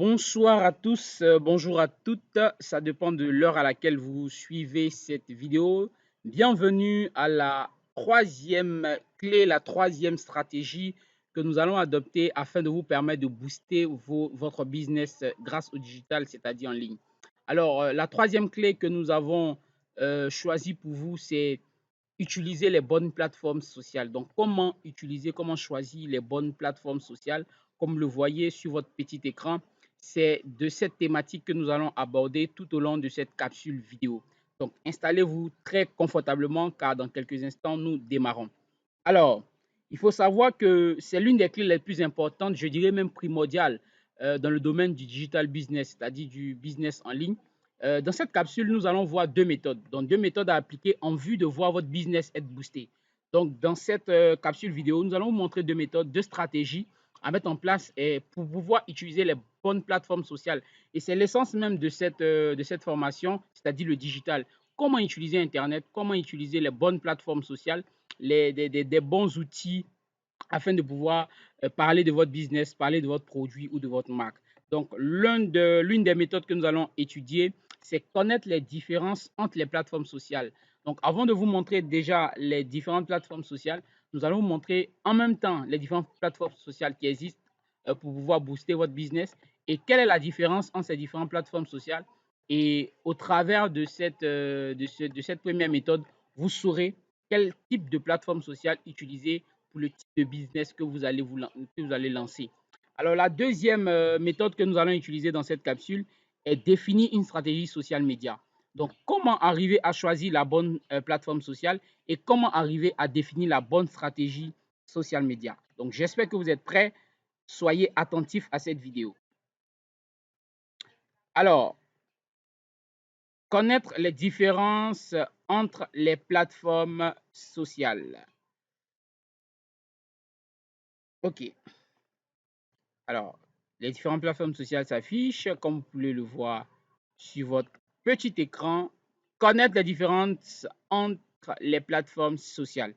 Bonsoir à tous, bonjour à toutes. Ça dépend de l'heure à laquelle vous suivez cette vidéo. Bienvenue à la troisième clé, la troisième stratégie que nous allons adopter afin de vous permettre de booster votre business grâce au digital, c'est-à-dire en ligne. Alors, la troisième clé que nous avons choisie pour vous, c'est utiliser les bonnes plateformes sociales. Donc, comment utiliser, comment choisir les bonnes plateformes sociales? Comme le voyez sur votre petit écran, c'est de cette thématique que nous allons aborder tout au long de cette capsule vidéo. Donc, installez-vous très confortablement car dans quelques instants, nous démarrons. Alors, il faut savoir que c'est l'une des clés les plus importantes, je dirais même primordiales, dans le domaine du digital business, c'est-à-dire du business en ligne. Dans cette capsule, nous allons voir deux méthodes. Donc, deux méthodes à appliquer en vue de voir votre business être boosté. Donc, dans cette capsule vidéo, nous allons vous montrer deux méthodes, deux stratégies à mettre en place pour pouvoir utiliser les bonnes plateformes sociales. Et c'est l'essence même de cette formation, c'est-à-dire le digital. Comment utiliser Internet, comment utiliser les bonnes plateformes sociales, des bons outils afin de pouvoir parler de votre business, parler de votre produit ou de votre marque. Donc, l'une des méthodes que nous allons étudier, c'est connaître les différences entre les plateformes sociales. Donc, avant de vous montrer déjà les différentes plateformes sociales, nous allons vous montrer en même temps les différentes plateformes sociales qui existent pour pouvoir booster votre business et quelle est la différence entre ces différentes plateformes sociales. Et au travers de cette première méthode, vous saurez quel type de plateforme sociale utiliser pour le type de business que vous allez lancer. Alors, la deuxième méthode que nous allons utiliser dans cette capsule est définir une stratégie social média. Donc, comment arriver à choisir la bonne plateforme sociale et comment arriver à définir la bonne stratégie social média. Donc, j'espère que vous êtes prêts. Soyez attentifs à cette vidéo. Alors, connaître les différences entre les plateformes sociales. OK. Alors, les différentes plateformes sociales s'affichent, comme vous pouvez le voir sur votre petit écran. Connaître les différences entre les plateformes sociales.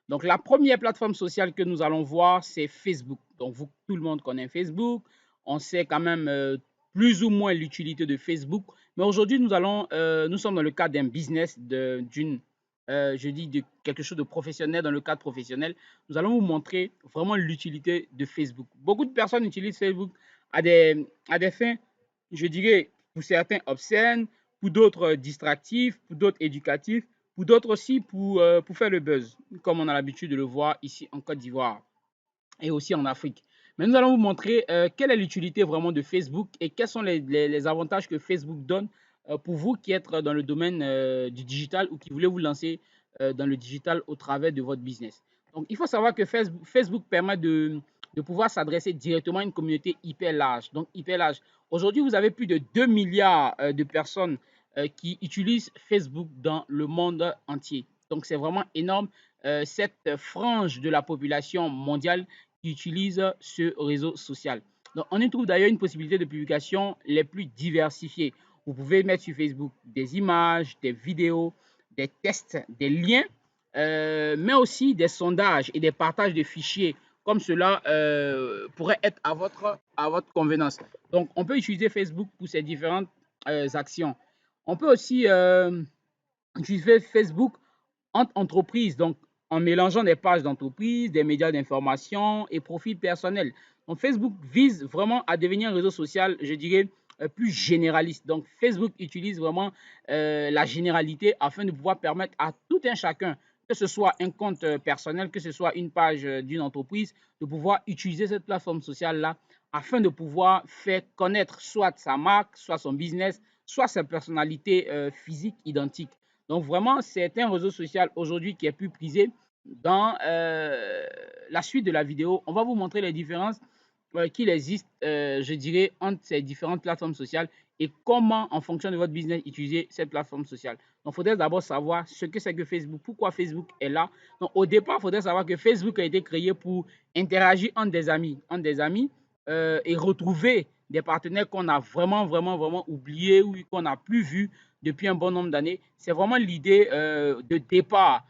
Donc, la première plateforme sociale que nous allons voir, c'est Facebook. Donc, tout le monde connaît Facebook. On sait quand même plus ou moins l'utilité de Facebook. Mais aujourd'hui, nous sommes dans le cadre d'un business, je dis de quelque chose de professionnel, dans le cadre professionnel. Nous allons vous montrer vraiment l'utilité de Facebook. Beaucoup de personnes utilisent Facebook à des fins, je dirais, pour certains obscènes, pour d'autres distractifs, pour d'autres éducatifs, pour d'autres aussi pour faire le buzz, comme on a l'habitude de le voir ici en Côte d'Ivoire et aussi en Afrique. Mais nous allons vous montrer quelle est l'utilité vraiment de Facebook et quels sont les avantages que Facebook donne pour vous qui êtes dans le domaine du digital ou qui voulez vous lancer dans le digital au travers de votre business. Donc, il faut savoir que Facebook permet de pouvoir s'adresser directement à une communauté hyper large. Donc, hyper large. Aujourd'hui, vous avez plus de 2 milliards de personnes qui utilisent Facebook dans le monde entier. Donc, c'est vraiment énorme. Cette frange de la population mondiale qui utilise ce réseau social. Donc, on y trouve d'ailleurs une possibilité de publication les plus diversifiées. Vous pouvez mettre sur Facebook des images, des vidéos, des tests, des liens, mais aussi des sondages et des partages de fichiers comme cela pourrait être à votre convenance. Donc, on peut utiliser Facebook pour ces différentes actions. On peut aussi utiliser Facebook entre entreprises, donc en mélangeant des pages d'entreprise, des médias d'information et profils personnels. Donc, Facebook vise vraiment à devenir un réseau social, je dirais, plus généraliste. Donc, Facebook utilise vraiment la généralité afin de pouvoir permettre à tout un chacun, que ce soit un compte personnel, que ce soit une page d'une entreprise, de pouvoir utiliser cette plateforme sociale-là afin de pouvoir faire connaître soit sa marque, soit son business, soit sa personnalité physique identique. Donc vraiment, c'est un réseau social aujourd'hui qui est plus prisé. Dans la suite de la vidéo, on va vous montrer les différences qu'il existe, je dirais, entre ces différentes plateformes sociales et comment, en fonction de votre business, utiliser cette plateforme sociale. Donc, il faudrait d'abord savoir ce que c'est que Facebook, pourquoi Facebook est là. Donc, au départ, il faudrait savoir que Facebook a été créé pour interagir entre des amis et retrouver des partenaires qu'on a vraiment oubliés ou qu'on n'a plus vus depuis un bon nombre d'années. C'est vraiment l'idée de départ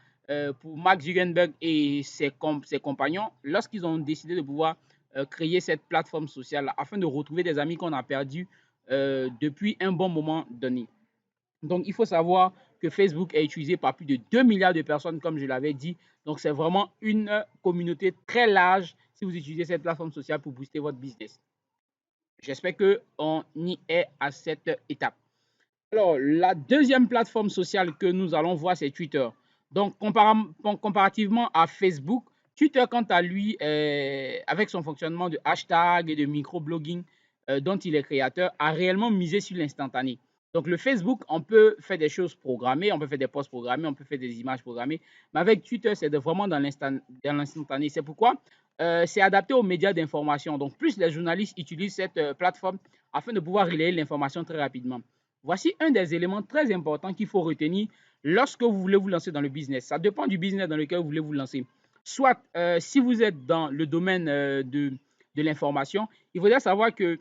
pour Mark Zuckerberg et ses compagnons lorsqu'ils ont décidé de pouvoir créé cette plateforme sociale afin de retrouver des amis qu'on a perdus depuis un bon moment donné. Donc, il faut savoir que Facebook est utilisé par plus de 2 milliards de personnes, comme je l'avais dit. Donc, c'est vraiment une communauté très large si vous utilisez cette plateforme sociale pour booster votre business. J'espère qu'on y est à cette étape. Alors, la deuxième plateforme sociale que nous allons voir, c'est Twitter. Donc, comparativement à Facebook, Twitter, quant à lui, avec son fonctionnement de hashtag et de microblogging dont il est créateur, a réellement misé sur l'instantané. Donc, le Facebook, on peut faire des choses programmées, on peut faire des posts programmés, on peut faire des images programmées, mais avec Twitter, c'est vraiment dans l'instantané. C'est pourquoi c'est adapté aux médias d'information. Donc, plus les journalistes utilisent cette plateforme afin de pouvoir relayer l'information très rapidement. Voici un des éléments très importants qu'il faut retenir lorsque vous voulez vous lancer dans le business. Ça dépend du business dans lequel vous voulez vous lancer. Soit, si vous êtes dans le domaine de l'information, il faudrait savoir que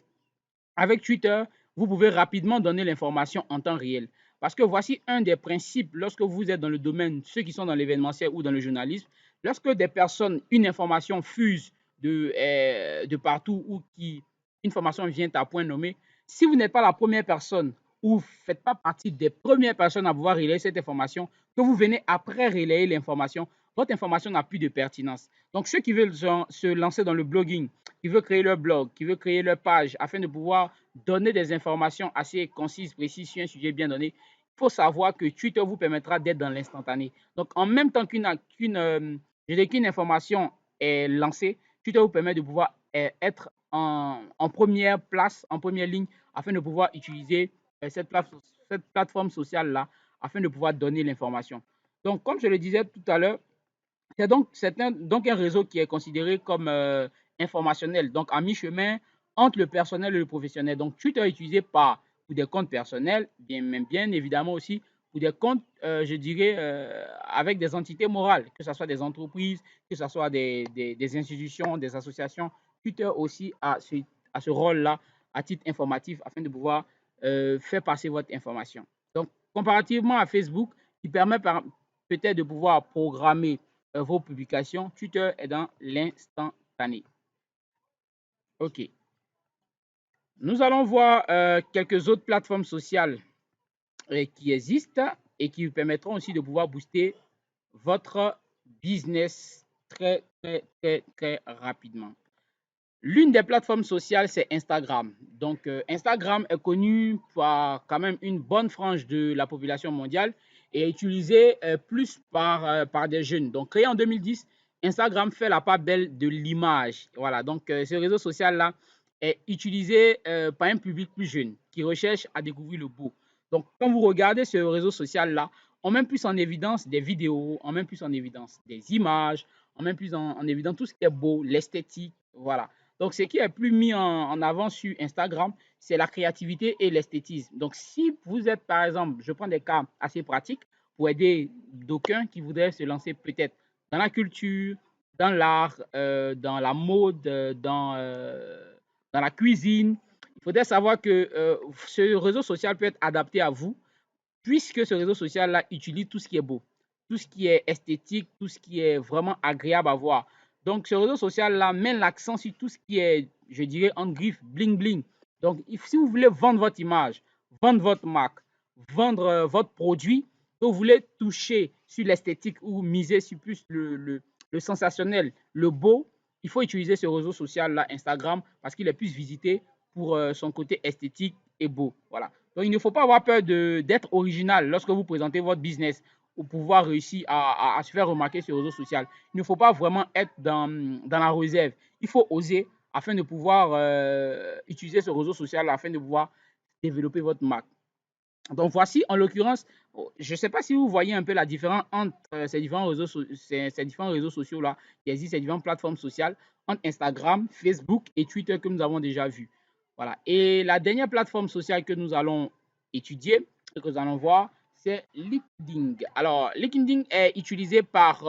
avec Twitter, vous pouvez rapidement donner l'information en temps réel. Parce que voici un des principes lorsque vous êtes dans le domaine, ceux qui sont dans l'événementiel ou dans le journalisme, lorsque des personnes, une information fuse de partout ou qui, une information vient à point nommé, si vous n'êtes pas la première personne ou ne faites pas partie des premières personnes à pouvoir relayer cette information, que vous venez après relayer l'information, votre information n'a plus de pertinence. Donc, ceux qui veulent se lancer dans le blogging, qui veulent créer leur blog, qui veulent créer leur page afin de pouvoir donner des informations assez concises, précises sur un sujet bien donné, il faut savoir que Twitter vous permettra d'être dans l'instantané. Donc, en même temps qu'une information est lancée, Twitter vous permet de pouvoir être en première place, en première ligne, afin de pouvoir utiliser cette plateforme sociale-là, afin de pouvoir donner l'information. Donc, comme je le disais tout à l'heure, c'est donc un réseau qui est considéré comme informationnel, donc à mi-chemin entre le personnel et le professionnel. Donc, Twitter est utilisé pour des comptes personnels, bien évidemment aussi pour des comptes, je dirais, avec des entités morales, que ce soit des entreprises, que ce soit des institutions, des associations. Twitter aussi a ce rôle-là à titre informatif afin de pouvoir faire passer votre information. Donc, comparativement à Facebook, qui permet peut-être de pouvoir programmer vos publications, Twitter est dans l'instantané. OK. Nous allons voir quelques autres plateformes sociales qui existent et qui vous permettront aussi de pouvoir booster votre business très, très, très, très rapidement. L'une des plateformes sociales, c'est Instagram. Donc, Instagram est connu par quand même une bonne frange de la population mondiale et est utilisé plus par des jeunes. Donc, créé en 2010, Instagram fait la part belle de l'image. Voilà, donc ce réseau social-là est utilisé par un public plus jeune qui recherche à découvrir le beau. Donc, quand vous regardez ce réseau social-là, on met plus en évidence des vidéos, on met plus en évidence des images, on met plus en évidence tout ce qui est beau, l'esthétique, voilà. Donc, ce qui est plus mis en avant sur Instagram, c'est la créativité et l'esthétisme. Donc, si vous êtes, par exemple, je prends des cas assez pratiques pour aider d'aucuns qui voudraient se lancer peut-être dans la culture, dans l'art, dans la mode, dans la cuisine, il faudrait savoir que ce réseau social peut être adapté à vous, puisque ce réseau social-là utilise tout ce qui est beau, tout ce qui est esthétique, tout ce qui est vraiment agréable à voir. Donc, ce réseau social-là met l'accent sur tout ce qui est, je dirais, en griffe, bling bling. Donc, si vous voulez vendre votre image, vendre votre marque, vendre votre produit, que vous voulez toucher sur l'esthétique ou miser sur plus le sensationnel, le beau, il faut utiliser ce réseau social-là, Instagram, parce qu'il est plus visité pour son côté esthétique et beau. Voilà. Donc, il ne faut pas avoir peur d'être original lorsque vous présentez votre business pour pouvoir réussir à se faire remarquer sur les réseaux sociaux. Il ne faut pas vraiment être dans la réserve. Il faut oser afin de pouvoir utiliser ce réseau social afin de pouvoir développer votre marque. Donc, voici en l'occurrence, je ne sais pas si vous voyez un peu la différence entre ces différents réseaux sociaux-là qui existent, ces différentes plateformes sociales, entre Instagram, Facebook et Twitter que nous avons déjà vu. Voilà. Et la dernière plateforme sociale que nous allons étudier, que nous allons voir, c'est LinkedIn. Alors, LinkedIn est utilisé par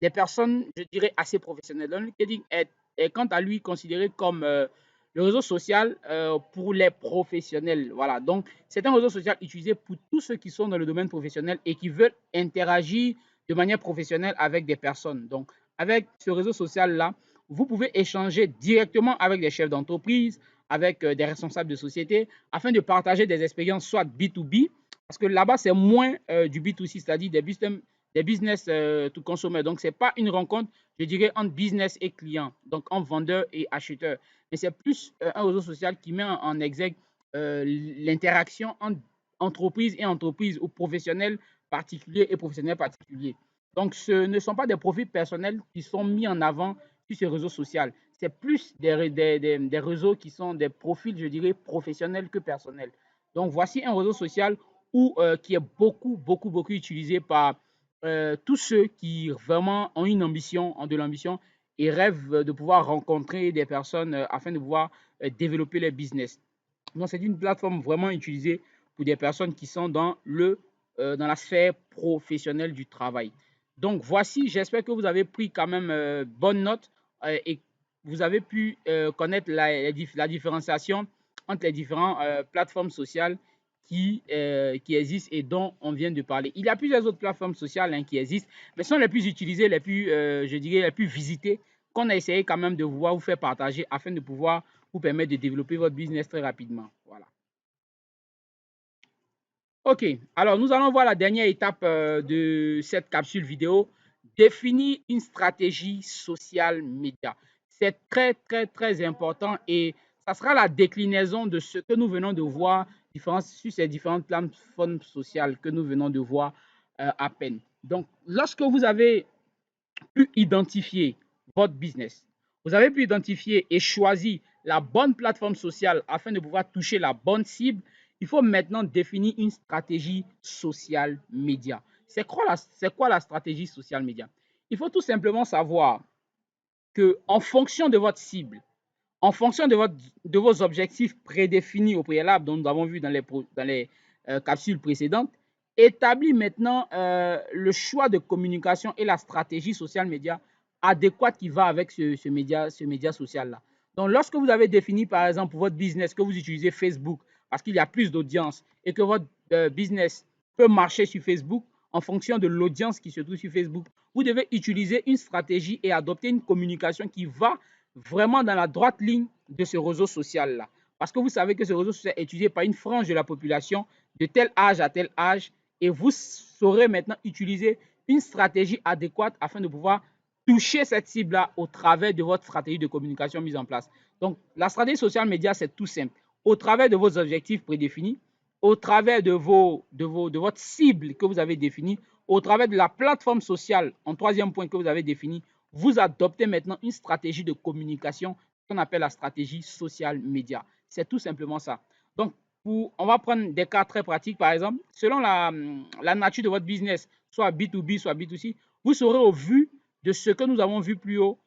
des personnes, je dirais, assez professionnelles. Donc, LinkedIn est quant à lui considéré comme le réseau social pour les professionnels. Voilà. Donc, c'est un réseau social utilisé pour tous ceux qui sont dans le domaine professionnel et qui veulent interagir de manière professionnelle avec des personnes. Donc, avec ce réseau social-là, vous pouvez échanger directement avec des chefs d'entreprise, avec des responsables de société, afin de partager des expériences soit B2B, parce que là-bas, c'est moins du B2C, c'est-à-dire des business to consumer. Donc, ce n'est pas une rencontre, je dirais, entre business et client, donc entre vendeur et acheteur. Mais c'est plus un réseau social qui met en exergue l'interaction entre entreprise et entreprise ou professionnels particuliers et professionnels particuliers. Donc, ce ne sont pas des profils personnels qui sont mis en avant sur ce réseau social. C'est plus des réseaux qui sont des profils, je dirais, professionnels que personnels. Donc, voici un réseau social qui est beaucoup utilisé par tous ceux qui vraiment ont une ambition, ont de l'ambition et rêvent de pouvoir rencontrer des personnes afin de pouvoir développer leur business. Donc, c'est une plateforme vraiment utilisée pour des personnes qui sont dans la sphère professionnelle du travail. Donc, voici, j'espère que vous avez pris quand même bonne note et vous avez pu connaître la différenciation entre les différentes plateformes sociales qui existent et dont on vient de parler. Il y a plusieurs autres plateformes sociales hein, qui existent, mais ce sont les plus utilisées, je dirais, les plus visitées, qu'on a essayé quand même de vous faire partager afin de pouvoir vous permettre de développer votre business très rapidement. Voilà. OK, alors nous allons voir la dernière étape de cette capsule vidéo, définir une stratégie social média. C'est très important et ça sera la déclinaison de ce que nous venons de voir sur ces différentes plateformes sociales que nous venons de voir à peine. Donc, lorsque vous avez pu identifier votre business, vous avez pu identifier et choisir la bonne plateforme sociale afin de pouvoir toucher la bonne cible, il faut maintenant définir une stratégie social média. C'est quoi la stratégie social média? Il faut tout simplement savoir que en fonction de votre cible, en fonction de vos objectifs prédéfinis au préalable, dont nous avons vu dans les capsules précédentes, établis maintenant le choix de communication et la stratégie social média adéquate qui va avec ce média social-là. Donc, lorsque vous avez défini, par exemple, pour votre business, que vous utilisez Facebook parce qu'il y a plus d'audience et que votre business peut marcher sur Facebook en fonction de l'audience qui se trouve sur Facebook, vous devez utiliser une stratégie et adopter une communication qui va vraiment dans la droite ligne de ce réseau social-là. Parce que vous savez que ce réseau social est utilisé par une frange de la population de tel âge à tel âge et vous saurez maintenant utiliser une stratégie adéquate afin de pouvoir toucher cette cible-là au travers de votre stratégie de communication mise en place. Donc, la stratégie social média, c'est tout simple. Au travers de vos objectifs prédéfinis, au travers de votre cible que vous avez définie, au travers de la plateforme sociale, en troisième point que vous avez défini, vous adoptez maintenant une stratégie de communication qu'on appelle la stratégie social média. C'est tout simplement ça. Donc, on va prendre des cas très pratiques, par exemple, selon la nature de votre business, soit B2B, soit B2C, vous saurez au vu de ce que nous avons vu plus haut,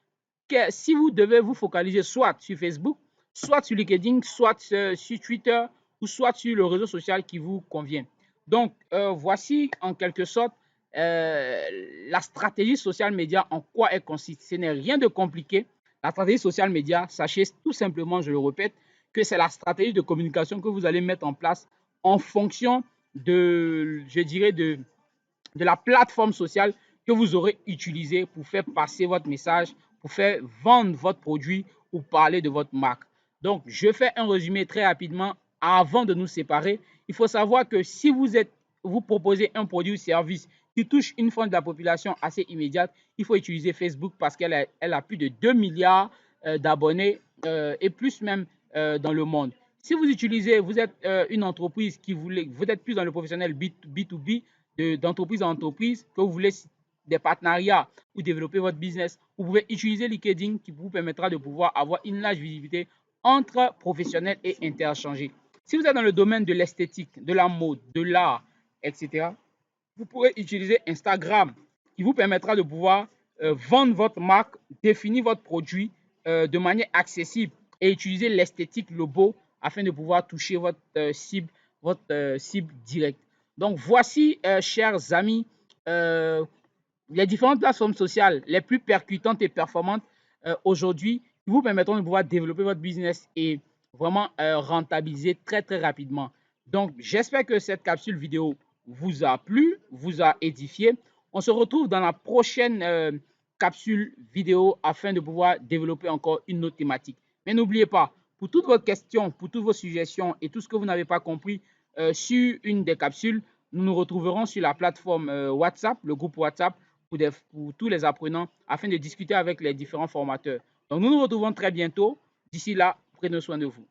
que si vous devez vous focaliser soit sur Facebook, soit sur LinkedIn, soit sur Twitter, ou soit sur le réseau social qui vous convient. Donc, voici en quelque sorte la stratégie social média, en quoi elle consiste. Ce n'est rien de compliqué. La stratégie social média, sachez tout simplement, je le répète, que c'est la stratégie de communication que vous allez mettre en place en fonction je dirais, de la plateforme sociale que vous aurez utilisée pour faire passer votre message, pour faire vendre votre produit ou parler de votre marque. Donc, je fais un résumé très rapidement avant de nous séparer. Il faut savoir que si vous proposez un produit ou service qui touche une frange de la population assez immédiate, il faut utiliser Facebook parce qu'elle a plus de 2 milliards d'abonnés et plus même dans le monde. Si vous êtes une entreprise vous êtes plus dans le professionnel B2B, d'entreprise en entreprise, que vous voulez des partenariats pour développer votre business, vous pouvez utiliser LinkedIn qui vous permettra de pouvoir avoir une large visibilité entre professionnels et interchanger. Si vous êtes dans le domaine de l'esthétique, de la mode, de l'art, etc., vous pourrez utiliser Instagram qui vous permettra de pouvoir vendre votre marque, définir votre produit de manière accessible et utiliser l'esthétique, le beau, afin de pouvoir toucher votre cible directe. Donc, voici, chers amis, les différentes plateformes sociales les plus percutantes et performantes aujourd'hui qui vous permettront de pouvoir développer votre business et vraiment rentabiliser très rapidement. Donc, j'espère que cette capsule vidéo vous a plu, vous a édifié. On se retrouve dans la prochaine capsule vidéo afin de pouvoir développer encore une autre thématique. Mais n'oubliez pas, pour toutes vos questions, pour toutes vos suggestions et tout ce que vous n'avez pas compris sur une des capsules, nous nous retrouverons sur la plateforme WhatsApp, le groupe WhatsApp pour tous les apprenants afin de discuter avec les différents formateurs. Donc nous nous retrouvons très bientôt. D'ici là, prenez soin de vous.